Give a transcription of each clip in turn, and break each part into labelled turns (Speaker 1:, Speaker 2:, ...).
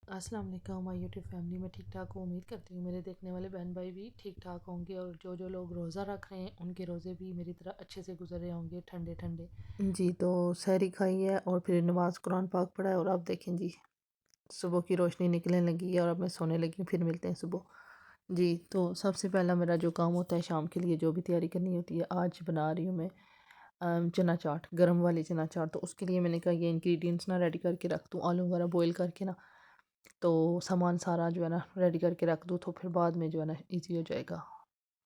Speaker 1: अस्सलाम वालेकुम my YouTube family में ठीक ठाक हूँ। उम्मीद करती हूँ मेरे देखने वाले बहन भाई भी ठीक ठाक होंगे और जो जो लोग रोज़ा रख रहे हैं उनके रोज़े भी मेरी तरह अच्छे से गुजर रहे होंगे, ठंडे ठंडे। जी तो सहरी खाई है और फिर नमाज कुरान पाक पढ़ा है और अब देखें जी सुबह की रोशनी निकलने लगी है और अब मैं सोने लगी हूँ। फिर मिलते हैं सुबह। जी तो सबसे पहला मेरा जो काम होता है शाम के लिए जो भी तैयारी करनी होती है, आज बना रही हूँ मैं चना चाट, गर्म वाली चना चाट। तो उसके लिए मैंने कहा ये इंग्रेडिएंट्स ना रेडी करके रख दूँ, आलू वगैरह बॉईल करके ना, तो सामान सारा जो है ना रेडी करके रख दूँ तो फिर बाद में जो है ना इजी हो जाएगा।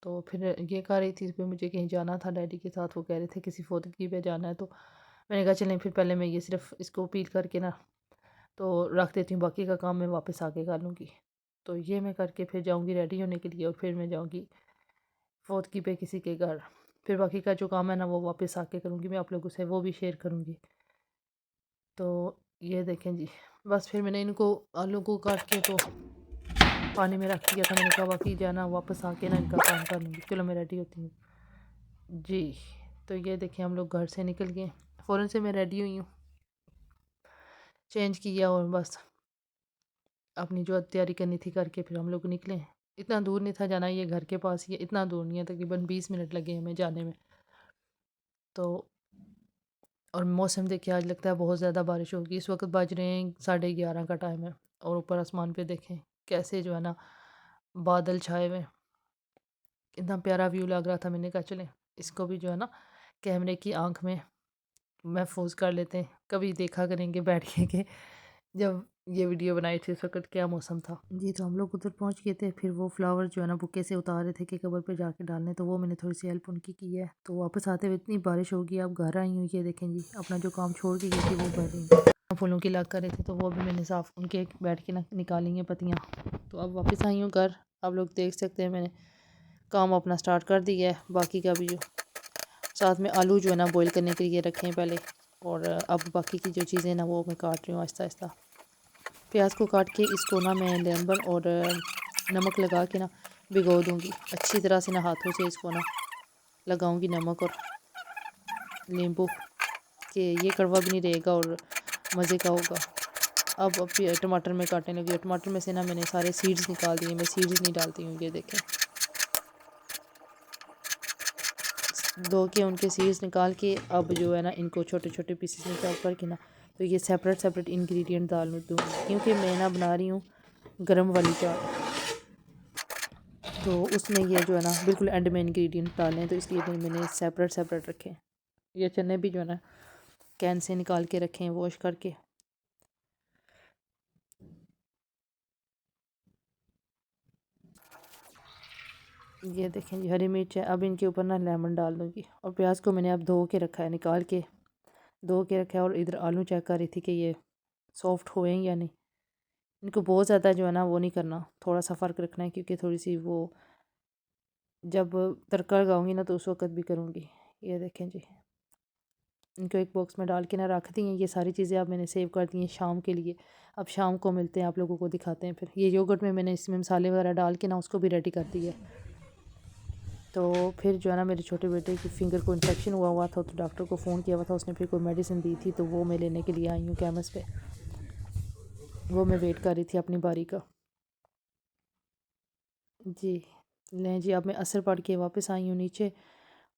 Speaker 1: तो फिर ये कह रही थी फिर मुझे कहीं जाना था डैडी के साथ, वो कह रहे थे किसी फोटोग्राफी पे जाना है, तो मैंने कहा चलें फिर पहले मैं ये सिर्फ इसको पील करके ना तो रख देती हूँ, बाकी का काम मैं वापस आके कर लूँगी। तो ये मैं करके फिर जाऊँगी रेडी होने के लिए और फिर मैं जाऊँगी फोटोग्राफी पे किसी के घर। फिर बाकी का जो काम है ना वो वापस आके करूँगी, मैं आप लोगों से वो भी शेयर करूँगी। तो ये देखें जी, बस फिर मैंने इनको आलू को काट के तो पानी में रख दिया था। मैंने कहा बाकी जाना वापस आके ना इनका काम कर लूँगी। चलो मैं रेडी होती हूँ जी। तो ये देखिए हम लोग घर से निकल गए, फ़ौरन से मैं रेडी हुई हूँ, चेंज किया और बस अपनी जो तैयारी करनी थी करके फिर हम लोग निकले। इतना दूर नहीं था जाना, ये घर के पास ही है, इतना दूर नहीं है, तकरीबन 20 मिनट लगे हमें जाने में। तो और मौसम देखिए आज लगता है बहुत ज़्यादा बारिश होगी। इस वक्त बज रहे हैं 11:30 का टाइम है और ऊपर आसमान पे देखें कैसे जो है ना बादल छाए हुए, इतना प्यारा व्यू लग रहा था। मैंने कहा चलें इसको भी जो है ना कैमरे की आंख में महफूज कर लेते हैं, कभी देखा करेंगे बैठ के जब ये वीडियो बनाई थी उस वक्त क्या मौसम था। जी तो हम लोग उधर पहुंच गए थे, फिर वो फ्लावर जो है ना बुके से उतार रहे थे कि कबर पे जाके डालने, तो वो मैंने थोड़ी सी हेल्प उनकी की है। तो वापस आते हुए इतनी बारिश होगी, अब घर आई हूँ, ये देखें जी अपना जो काम छोड़ के गई थी वो कर रही हूँ। फूलों की लग कर रहे थे तो वो भी मैंने साफ उनके बैठ के ना निकाली हैं पत्तियाँ। तो अब वापस आई हूँ घर, आप लोग देख सकते हैं मैंने काम अपना स्टार्ट कर दिया है। बाकी का भी जो साथ में आलू जो है ना बॉईल करने के लिए रखे हैं पहले, और अब बाकी की जो चीज़ें ना वो मैं काट रही हूँ आहिस्ता आहिस्ता। प्याज को काट के इसको ना मैं लेमन और नमक लगा के ना भिगो दूँगी अच्छी तरह से ना, हाथों से इसको ना लगाऊंगी नमक और नींबू, कि ये कड़वा भी नहीं रहेगा और मज़े का होगा। अब टमाटर में काटने लगी और टमाटर में से ना मैंने सारे सीड्स निकाल दिए, मैं सीड्स नहीं डालती हूँ, ये देखें धो के उनके सीड्स निकाल के अब जो है ना इनको छोटे छोटे पीसेस में चॉप करके ना तो ये सेपरेट सेपरेट इंग्रेडिएंट डाल दूँगी, क्योंकि मैं ना बना रही हूँ गरम वाली चाट। तो उसमें ये जो है ना बिल्कुल एंड में इंग्रेडिएंट डालने हैं, तो इसलिए मैंने सेपरेट सेपरेट रखे हैं। ये चने भी जो है ना कैन से निकाल के रखे हैं वॉश करके। ये देखें जी हरी मिर्च है, अब इनके ऊपर ना लेमन डाल दूँगी। और प्याज को मैंने अब धो के रखा है, निकाल के धो के रखा है। और इधर आलू चेक कर रही थी कि ये सॉफ्ट हुए हैं या नहीं। इनको बहुत ज़्यादा जो है ना वो नहीं करना, थोड़ा सा फ़र्क रखना है, क्योंकि थोड़ी सी वो जब तड़का लगाऊंगी ना तो उस वक्त भी करूँगी। ये देखें जी इनको एक बॉक्स में डाल के ना रख दी हैं। ये सारी चीज़ें अब मैंने सेव कर दी हैं शाम के लिए। अब शाम को मिलते हैं, आप लोगों को दिखाते हैं। फिर ये योगर्ट में मैंने इसमें मसाले वगैरह डाल के ना उसको भी रेडी कर दिया है। तो फिर जो है ना मेरे छोटे बेटे की फिंगर को इन्फेक्शन हुआ हुआ था, तो डॉक्टर को फ़ोन किया हुआ था, उसने फिर कोई मेडिसिन दी थी, तो वो मैं लेने के लिए आई हूँ केमिस्ट पे। वो मैं वेट कर रही थी अपनी बारी का। जी लें जी, अब मैं असर पढ़ के वापस आई हूँ नीचे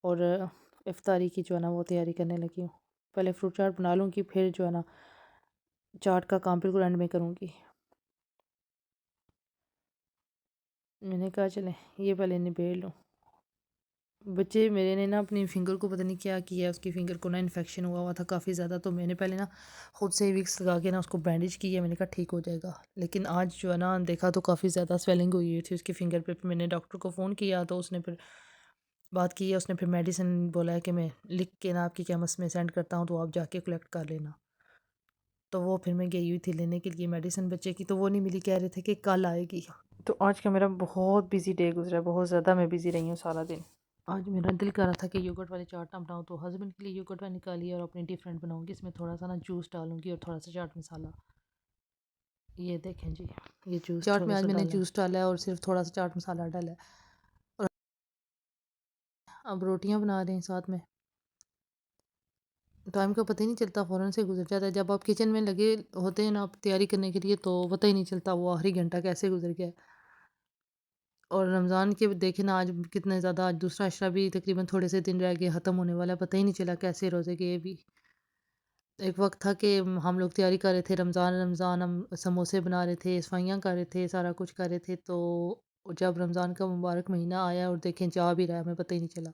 Speaker 1: और इफ्तारी की जो है ना वो तैयारी करने लगी हूँ। पहले फ्रूट चाट बना लूँगी, फिर जो है ना चाट का काम बिल्कुल एंड में करूँगी। मैंने कहा चलें ये पहले निबेड़ लूँ। बच्चे मेरे ने ना अपनी फ़िंगर को पता नहीं क्या किया है, उसकी फ़िंगर को ना इन्फेक्शन हुआ हुआ था काफ़ी ज़्यादा, तो मैंने पहले ना खुद से ही विक्स लगा के ना उसको बैंडेज किया। मैंने कहा ठीक हो जाएगा, लेकिन आज जो है ना देखा तो काफ़ी ज़्यादा स्वेलिंग हुई हुई थी उसकी फ़िंगर पे। फिर मैंने डॉक्टर को फ़ोन किया तो उसने फिर बात की है, उसने फिर मेडिसिन बोला है कि मैं लिख के ना आपकी केमिस्ट में सेंड करता हूँ, तो आप जाके कलेक्ट कर लेना। तो वो फिर मैं गई हुई थी लेने के लिए मेडिसिन बच्चे की, तो वो नहीं मिली, कह रहे थे कि कल आएगी। तो आज का मेरा बहुत बिजी डे गुजरा, बहुत ज़्यादा मैं बिज़ी रही हूँ सारा दिन। आज मेरा दिल कर रहा था कि योगर्ट वाली चाट ना बनाऊँ, तो हस्बैंड के लिए योगर्ट वाली निकाली और अपनी डिफरेंट बनाऊँगी। इसमें थोड़ा सा ना जूस डालूँगी और थोड़ा सा चाट मसाला। ये देखें जी ये जूस चाट में आज मैंने जूस डाला है और सिर्फ थोड़ा सा चाट मसाला डाला है। और अब रोटियां बना रहे हैं साथ में। टाइम का पता ही नहीं चलता, फ़ौरन से गुज़र जाता है। जब आप किचन में लगे होते हैं ना आप तैयारी करने के लिए, तो पता ही नहीं चलता वो आखिरी घंटा कैसे गुज़र गया है। और रमज़ान के देखें ना, आज कितने ज़्यादा, आज दूसरा अशरा भी तकरीबन थोड़े से दिन रह गए ख़त्म होने वाला है, पता ही नहीं चला कैसे रोज़े गए भी। एक वक़्त था कि हम लोग तैयारी कर रहे थे, रमज़ान रमज़ान हम समोसे बना रहे थे, सफाइयाँ कर रहे थे, सारा कुछ कर रहे थे। तो जब रमज़ान का मुबारक महीना आया और देखें जा भी रहा है, हमें पता ही नहीं चला।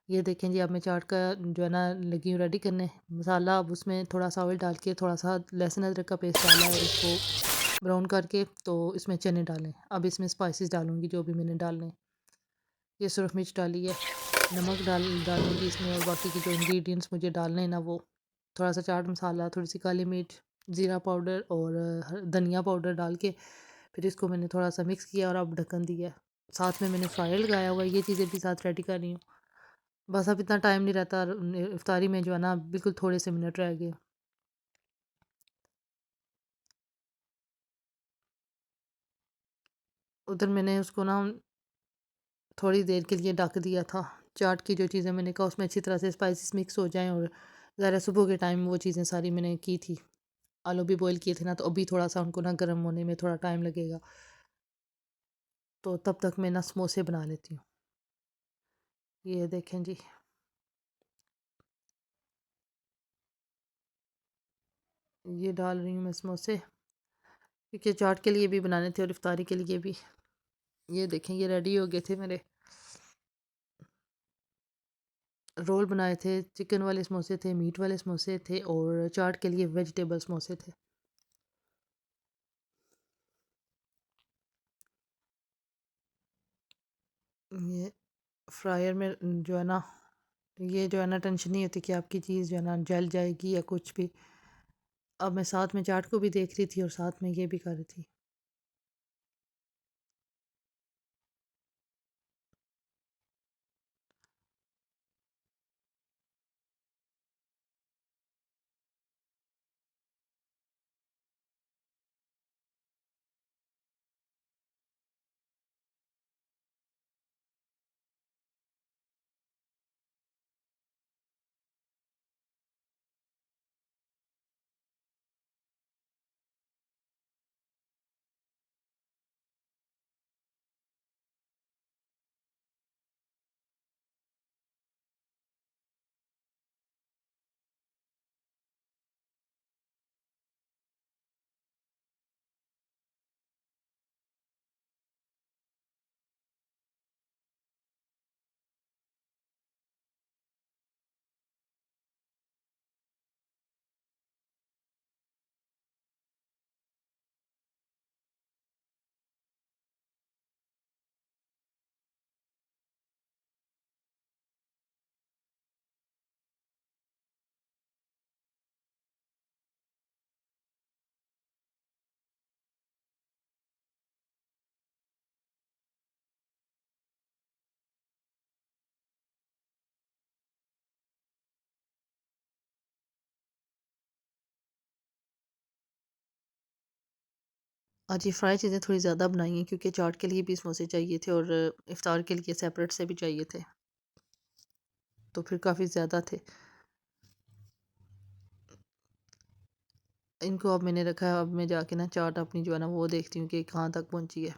Speaker 1: ये देखें जी, अब मैं चाट का जो है ना लगी हूँ रेडी करने। मसाला अब उसमें थोड़ा-सा ऑयल डाल के, थोड़ा-सा लहसुन अदरक का पेस्ट डाला है और उसको ब्राउन करके तो इसमें चने डालें। अब इसमें स्पाइसेस डालूँगी जो भी मैंने डालने हैं। ये सुरख मिर्च डाली है, नमक डालूँगी इसमें, और बाकी के जो इंग्रेडिएंट्स मुझे डालने हैं ना वो थोड़ा-सा चाट मसाला, थोड़ी-सी काली मिर्च, ज़ीरा पाउडर और धनिया पाउडर डाल के फिर इसको मैंने थोड़ा-सा मिक्स किया और अब ढक्कन दिया है। साथ में मैंने फ्रायर लगाया हुआ है, ये चीज़ें भी साथ रेडी कर रही हूँ। बस अब इतना टाइम नहीं रहता, इफ्तारी में जो है ना बिल्कुल थोड़े से मिनट रह गए। उधर मैंने उसको ना थोड़ी देर के लिए ढक दिया था। चाट की जो चीज़ें मैंने कहा उसमें अच्छी तरह से स्पाइसेस मिक्स हो जाएँ, और ज़रा सुबह के टाइम वो चीज़ें सारी मैंने की थी। आलू भी बॉयल किए थे ना, तो अभी थोड़ा-सा उनको ना गर्म होने में थोड़ा टाइम लगेगा। तो तब तक मैं ना समोसे बना लेती हूँ। ये देखें जी, ये डाल रही हूँ मैं समोसे, क्योंकि चाट के लिए भी बनाने थे और इफ्तारी के लिए भी। ये देखें, ये रेडी हो गए थे मेरे। रोल बनाए थे, चिकन वाले समोसे थे, मीट वाले समोसे थे और चाट के लिए वेजिटेबल समोसे थे। ये फ्रायर में जो है ना, ये जो है ना टेंशन नहीं होती कि आपकी चीज़ जो है ना जल जाएगी या कुछ भी। अब मैं साथ में चाट को भी देख रही थी और साथ में ये भी कर रही थी। आज ये फ्राई चीज़ें थोड़ी ज़्यादा बनाई हैं, क्योंकि चाट के लिए भी समोसे चाहिए थे और इफ्तार के लिए सेपरेट से भी चाहिए थे, तो फिर काफ़ी ज़्यादा थे। इनको अब मैंने रखा है, अब मैं जाके ना चाट अपनी जो है ना वो देखती हूँ कि कहाँ तक पहुँची है।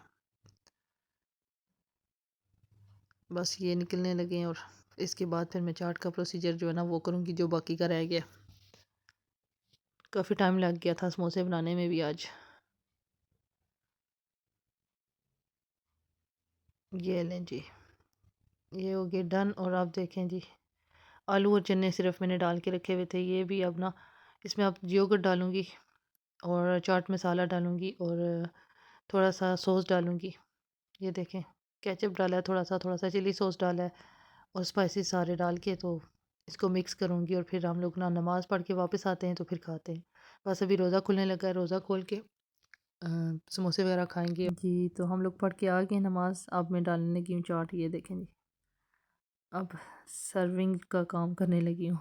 Speaker 1: बस ये निकलने लगे हैं और इसके बाद फिर मैं चाट का प्रोसीजर जो है ना वो करूँगी जो बाकी का रह गया। काफ़ी टाइम लग गया था समोसे बनाने में भी आज। ये लें जी, ये हो गए डन। और आप देखें जी, आलू और चने सिर्फ मैंने डाल के रखे हुए थे, ये भी अब ना इसमें अब योगर्ट डालूँगी और चाट मसाला डालूँगी और थोड़ा सा सॉस डालूँगी। ये देखें, केचप डाला है, थोड़ा सा चिली सॉस डाला है और स्पाइसेस सारे डाल के तो इसको मिक्स करूँगी, और फिर हम लोग ना नमाज़ पढ़ के वापस आते हैं तो फिर खाते हैं। बस अभी रोज़ा खुलने लगा है, रोज़ा खोल के समोसे वगैरह खाएंगे जी। तो हम लोग पढ़ के आ गए नमाज, अब मैं डालने लगी हूँ चाट। ये देखें जी, अब सर्विंग का काम करने लगी हूँ।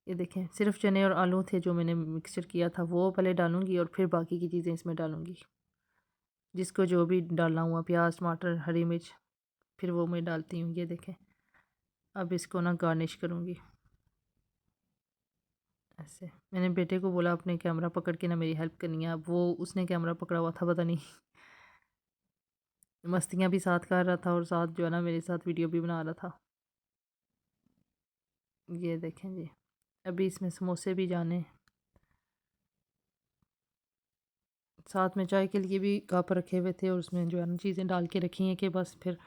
Speaker 1: ये देखें, सिर्फ चने और आलू थे जो मैंने मिक्सचर किया था, वो पहले डालूंगी और फिर बाकी की चीज़ें इसमें डालूंगी, जिसको जो भी डालना हुआ, प्याज टमाटर हरी मिर्च, फिर वो मैं डालती हूँ। ये देखें, अब इसको ना गार्निश करूँगी। ऐसे मैंने बेटे को बोला अपने कैमरा पकड़ के ना मेरी हेल्प करनी है। अब वो उसने कैमरा पकड़ा हुआ था, पता नहीं मस्तियाँ भी साथ कर रहा था और साथ जो है ना मेरे साथ वीडियो भी बना रहा था। ये देखें जी, अभी इसमें समोसे भी जाने, साथ में चाय के लिए भी कप रखे हुए थे और उसमें जो है ना चीज़ें डाल के रखी हैं कि बस फिर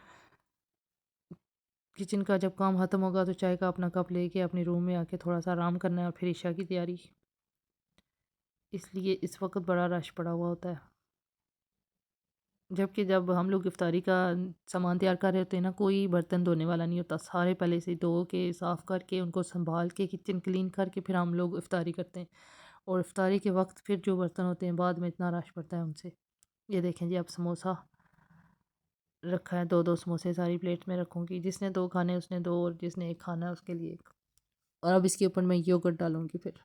Speaker 1: किचन का जब काम ख़त्म होगा तो चाय का अपना कप लेके अपने रूम में आके थोड़ा सा आराम करना है और फिर ईशा की तैयारी। इसलिए इस वक्त बड़ा रश पड़ा हुआ होता है। जबकि जब हम लोग इफ्तारी का सामान तैयार कर रहे होते हैं ना, कोई बर्तन धोने वाला नहीं होता, सारे पहले से धो के साफ़ करके उनको संभाल के किचन क्लीन करके फिर हम लोग इफ्तारी करते हैं। और इफ्तारी के वक्त फिर जो बर्तन होते हैं बाद में इतना रश पड़ता है उनसे। ये देखें जी, अब समोसा रखा है, 2-2 समोसे सारी प्लेट में रखूँगी, जिसने 2 खाने उसने 2 और जिसने 1 खाना है उसके लिए 1। और अब इसके ऊपर मैं योगर्ट डालूँगी फिर।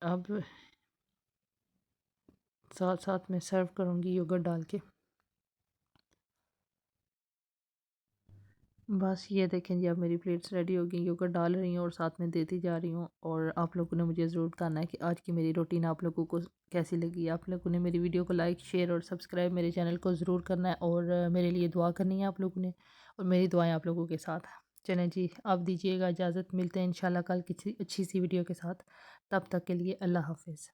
Speaker 1: अब साथ-साथ में सर्व करूँगी योगर्ट डाल के। बस ये देखें जी, अब मेरी प्लेट्स रेडी हो गई, योगर्ट डाल रही हूँ और साथ में देती जा रही हूँ। और आप लोगों ने मुझे ज़रूर बताना है कि आज की मेरी रूटीन आप लोगों को कैसी लगी। आप लोगों ने मेरी वीडियो को लाइक, शेयर और सब्सक्राइब मेरे चैनल को ज़रूर करना है और मेरे लिए दुआ करनी है आप लोगों ने, और मेरी दुआएँ आप लोगों के साथ हैं। चलें जी, आप दीजिएगा इजाज़त, मिलते हैं इंशाल्लाह कल किसी अच्छी सी वीडियो के साथ। तब तक के लिए अल्लाह हाफ़िज़।